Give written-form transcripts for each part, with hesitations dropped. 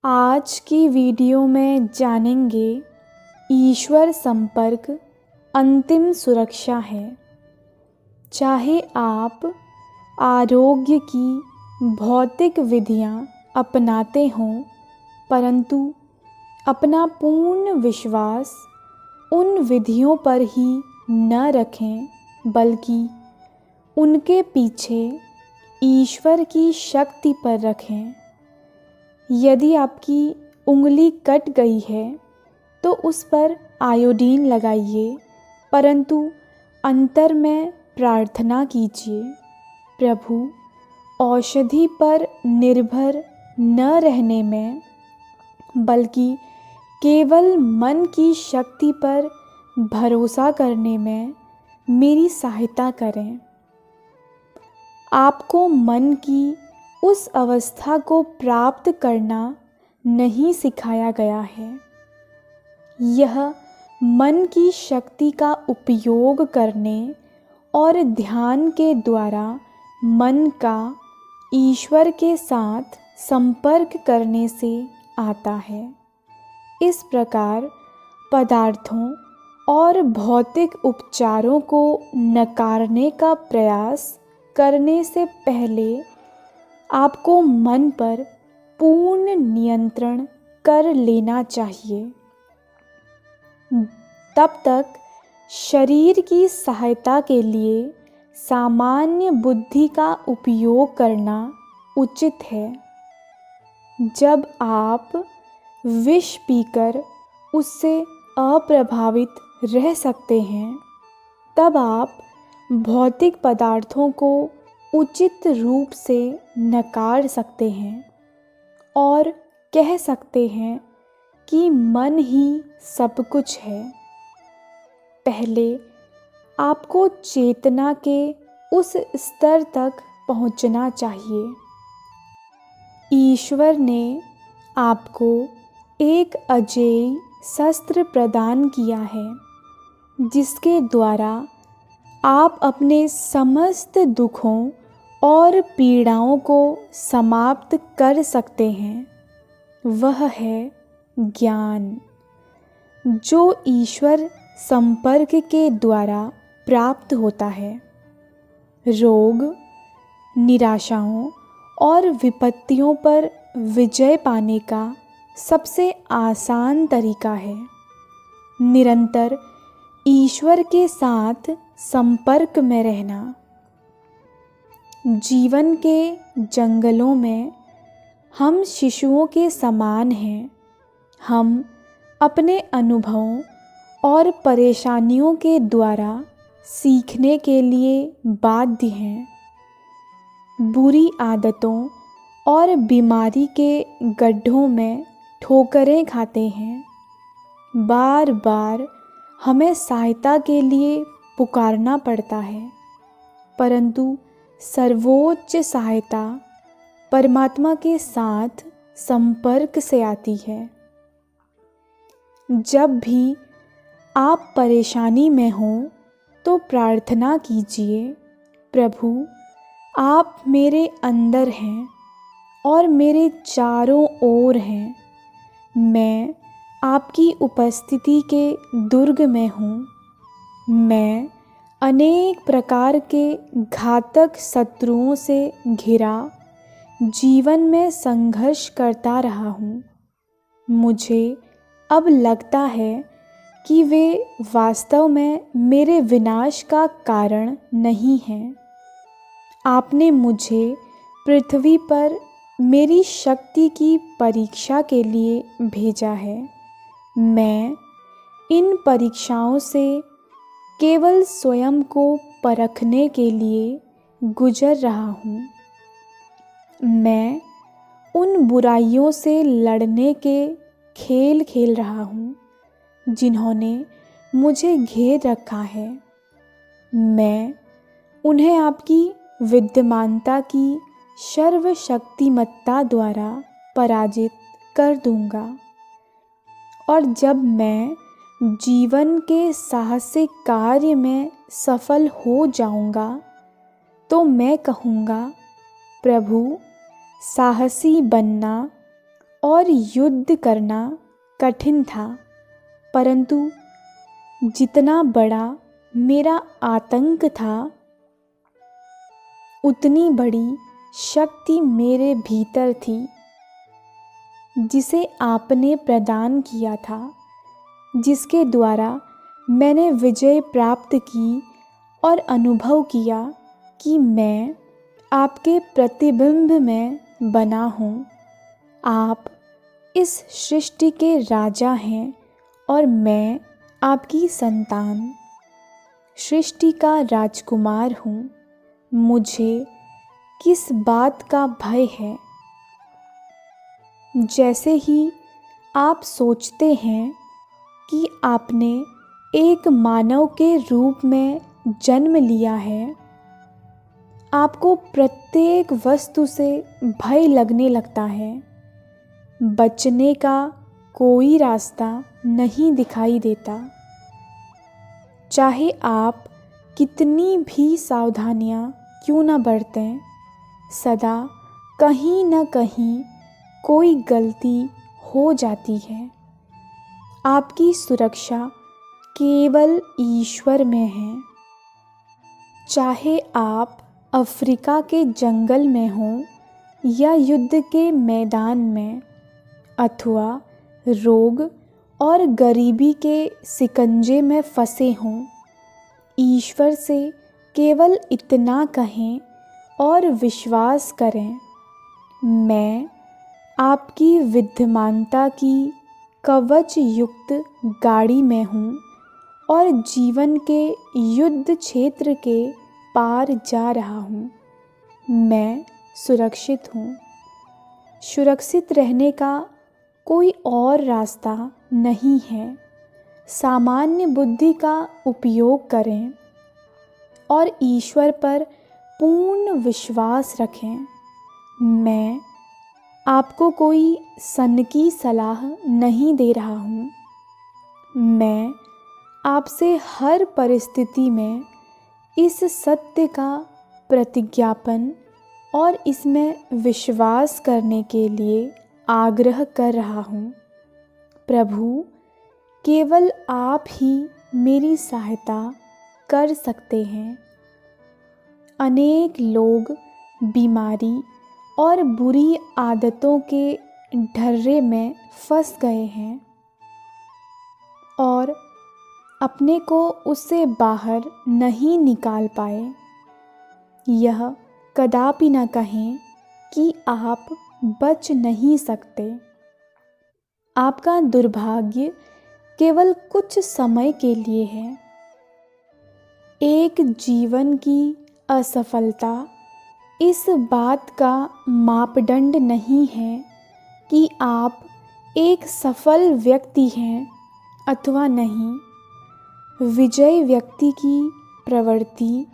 आज की वीडियो में जानेंगे ईश्वर संपर्क अंतिम सुरक्षा है। चाहे आप आरोग्य की भौतिक विधियां अपनाते हों, परंतु अपना पूर्ण विश्वास उन विधियों पर ही न रखें, बल्कि उनके पीछे ईश्वर की शक्ति पर रखें। यदि आपकी उंगली कट गई है तो उस पर आयोडीन लगाइए, परंतु अंतर में प्रार्थना कीजिए। प्रभु औषधि पर निर्भर न रहने में, बल्कि केवल मन की शक्ति पर भरोसा करने में मेरी सहायता करें। आपको मन की उस अवस्था को प्राप्त करना नहीं सिखाया गया है। यह मन की शक्ति का उपयोग करने और ध्यान के द्वारा मन का ईश्वर के साथ संपर्क करने से आता है। इस प्रकार पदार्थों और भौतिक उपचारों को नकारने का प्रयास करने से पहले आपको मन पर पूर्ण नियंत्रण कर लेना चाहिए। तब तक शरीर की सहायता के लिए सामान्य बुद्धि का उपयोग करना उचित है। जब आप विष पीकर उससे अप्रभावित रह सकते हैं, तब आप भौतिक पदार्थों को उचित रूप से नकार सकते हैं और कह सकते हैं कि मन ही सब कुछ है। पहले आपको चेतना के उस स्तर तक पहुंचना चाहिए। ईश्वर ने आपको एक अजेय शस्त्र प्रदान किया है, जिसके द्वारा आप अपने समस्त दुखों और पीड़ाओं को समाप्त कर सकते हैं। वह है ज्ञान, जो ईश्वर संपर्क के द्वारा प्राप्त होता है। रोग, निराशाओं और विपत्तियों पर विजय पाने का सबसे आसान तरीका है निरंतर ईश्वर के साथ संपर्क में रहना। जीवन के जंगलों में हम शिशुओं के समान हैं। हम अपने अनुभवों और परेशानियों के द्वारा सीखने के लिए बाध्य हैं। बुरी आदतों और बीमारी के गड्ढों में ठोकरें खाते हैं। बार बार हमें सहायता के लिए पुकारना पड़ता है, परंतु सर्वोच्च सहायता परमात्मा के साथ संपर्क से आती है। जब भी आप परेशानी में हों तो प्रार्थना कीजिए, प्रभु आप मेरे अंदर हैं और मेरे चारों ओर हैं। मैं आपकी उपस्थिति के दुर्ग में हूँ। मैं अनेक प्रकार के घातक शत्रुओं से घिरा जीवन में संघर्ष करता रहा हूँ। मुझे अब लगता है कि वे वास्तव में मेरे विनाश का कारण नहीं हैं। आपने मुझे पृथ्वी पर मेरी शक्ति की परीक्षा के लिए भेजा है। मैं इन परीक्षाओं से केवल स्वयं को परखने के लिए गुजर रहा हूँ। मैं उन बुराइयों से लड़ने के खेल खेल रहा हूँ जिन्होंने मुझे घेर रखा है। मैं उन्हें आपकी विद्यमानता की सर्वशक्तिमत्ता द्वारा पराजित कर दूंगा। और जब मैं जीवन के साहसिक कार्य में सफल हो जाऊंगा तो मैं कहूँगा, प्रभु साहसी बनना और युद्ध करना कठिन था, परंतु जितना बड़ा मेरा आतंक था, उतनी बड़ी शक्ति मेरे भीतर थी जिसे आपने प्रदान किया था, जिसके द्वारा मैंने विजय प्राप्त की और अनुभव किया कि मैं आपके प्रतिबिंब में बना हूँ। आप इस सृष्टि के राजा हैं और मैं आपकी संतान, सृष्टि का राजकुमार हूँ। मुझे किस बात का भय है? जैसे ही आप सोचते हैं कि आपने एक मानव के रूप में जन्म लिया है, आपको प्रत्येक वस्तु से भय लगने लगता है। बचने का कोई रास्ता नहीं दिखाई देता। चाहे आप कितनी भी सावधानियां क्यों न बरतें, सदा कहीं न कहीं कोई गलती हो जाती है। आपकी सुरक्षा केवल ईश्वर में है। चाहे आप अफ्रीका के जंगल में हों या युद्ध के मैदान में, अथवा रोग और गरीबी के सिकंजे में फंसे हों, ईश्वर से केवल इतना कहें और विश्वास करें, मैं आपकी विद्यमानता की कवच युक्त गाड़ी में हूँ और जीवन के युद्ध क्षेत्र के पार जा रहा हूँ। मैं सुरक्षित हूँ। सुरक्षित रहने का कोई और रास्ता नहीं है। सामान्य बुद्धि का उपयोग करें और ईश्वर पर पूर्ण विश्वास रखें। मैं आपको कोई सनकी सलाह नहीं दे रहा हूँ। मैं आपसे हर परिस्थिति में इस सत्य का प्रतिज्ञापन और इसमें विश्वास करने के लिए आग्रह कर रहा हूँ। प्रभु, केवल आप ही मेरी सहायता कर सकते हैं। अनेक लोग बीमारी और बुरी आदतों के ढर्रे में फंस गए हैं और अपने को उससे बाहर नहीं निकाल पाए। यह कदापि न कहें कि आप बच नहीं सकते। आपका दुर्भाग्य केवल कुछ समय के लिए है। एक जीवन की असफलता इस बात का मापदंड नहीं है कि आप एक सफल व्यक्ति हैं अथवा नहीं। विजयी व्यक्ति की प्रवृत्ति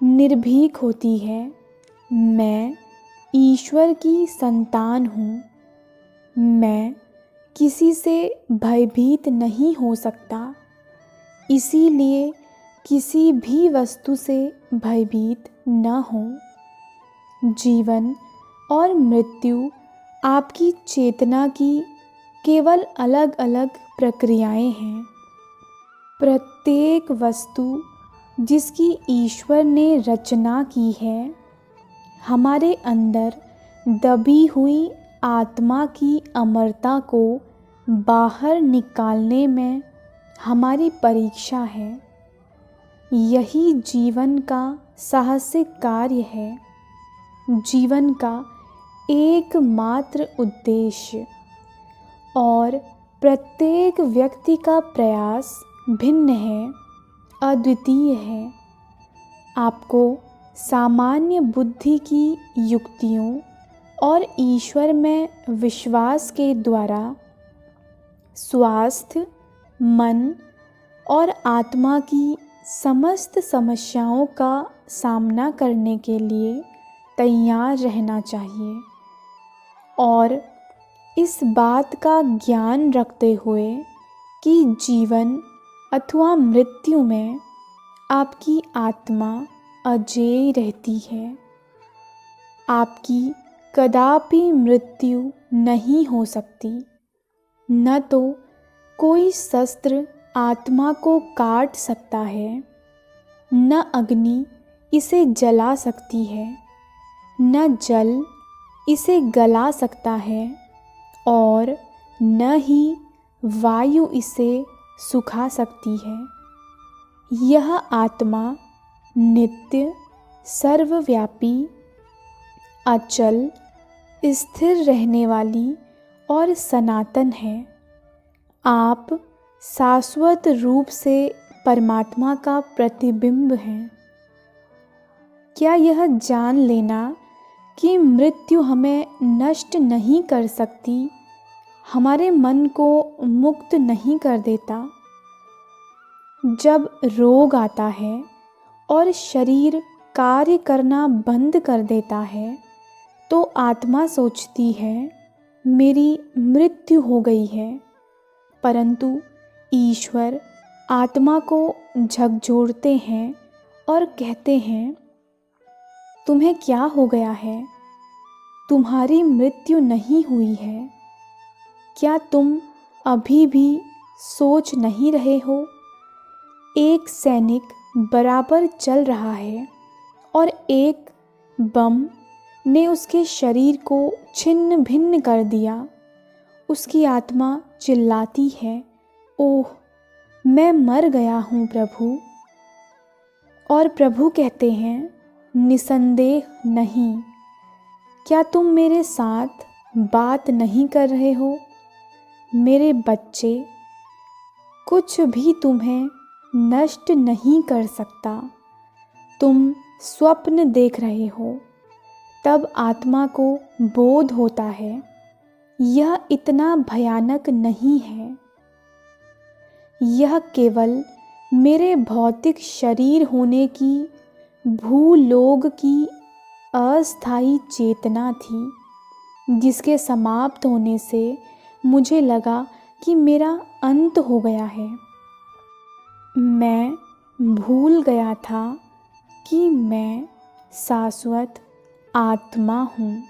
निर्भीक होती है। मैं ईश्वर की संतान हूँ। मैं किसी से भयभीत नहीं हो सकता, इसीलिए किसी भी वस्तु से भयभीत न हो। जीवन और मृत्यु आपकी चेतना की केवल अलग अलग प्रक्रियाएं हैं। प्रत्येक वस्तु जिसकी ईश्वर ने रचना की है, हमारे अंदर दबी हुई आत्मा की अमरता को बाहर निकालने में हमारी परीक्षा है। यही जीवन का साहसिक कार्य है। जीवन का एकमात्र उद्देश्य और प्रत्येक व्यक्ति का प्रयास भिन्न है, अद्वितीय है। आपको सामान्य बुद्धि की युक्तियों और ईश्वर में विश्वास के द्वारा स्वास्थ्य, मन और आत्मा की समस्त समस्याओं का सामना करने के लिए तैयार रहना चाहिए और इस बात का ज्ञान रखते हुए कि जीवन अथवा मृत्यु में आपकी आत्मा अजेय रहती है। आपकी कदापि मृत्यु नहीं हो सकती। न तो कोई शस्त्र आत्मा को काट सकता है, न अग्नि इसे जला सकती है, न जल इसे गला सकता है और न ही वायु इसे सुखा सकती है। यह आत्मा नित्य, सर्वव्यापी, अचल, स्थिर रहने वाली और सनातन है। आप शाश्वत रूप से परमात्मा का प्रतिबिंब हैं। क्या यह जान लेना कि मृत्यु हमें नष्ट नहीं कर सकती, हमारे मन को मुक्त नहीं कर देता। जब रोग आता है और शरीर कार्य करना बंद कर देता है, तो आत्मा सोचती है मेरी मृत्यु हो गई है, परंतु ईश्वर आत्मा को झकझोरते हैं और कहते हैं, तुम्हें क्या हो गया है? तुम्हारी मृत्यु नहीं हुई है। क्या तुम अभी भी सोच नहीं रहे हो? एक सैनिक बराबर चल रहा है और एक बम ने उसके शरीर को छिन्न भिन्न कर दिया। उसकी आत्मा चिल्लाती है, ओह, मैं मर गया हूँ प्रभु। और प्रभु कहते हैं, निसंदेह नहीं। क्या तुम मेरे साथ बात नहीं कर रहे हो? मेरे बच्चे, कुछ भी तुम्हें नष्ट नहीं कर सकता। तुम स्वप्न देख रहे हो। तब आत्मा को बोध होता है, यह इतना भयानक नहीं है। यह केवल मेरे भौतिक शरीर होने की भूलोक की अस्थायी चेतना थी, जिसके समाप्त होने से मुझे लगा कि मेरा अंत हो गया है। मैं भूल गया था कि मैं शाश्वत आत्मा हूँ।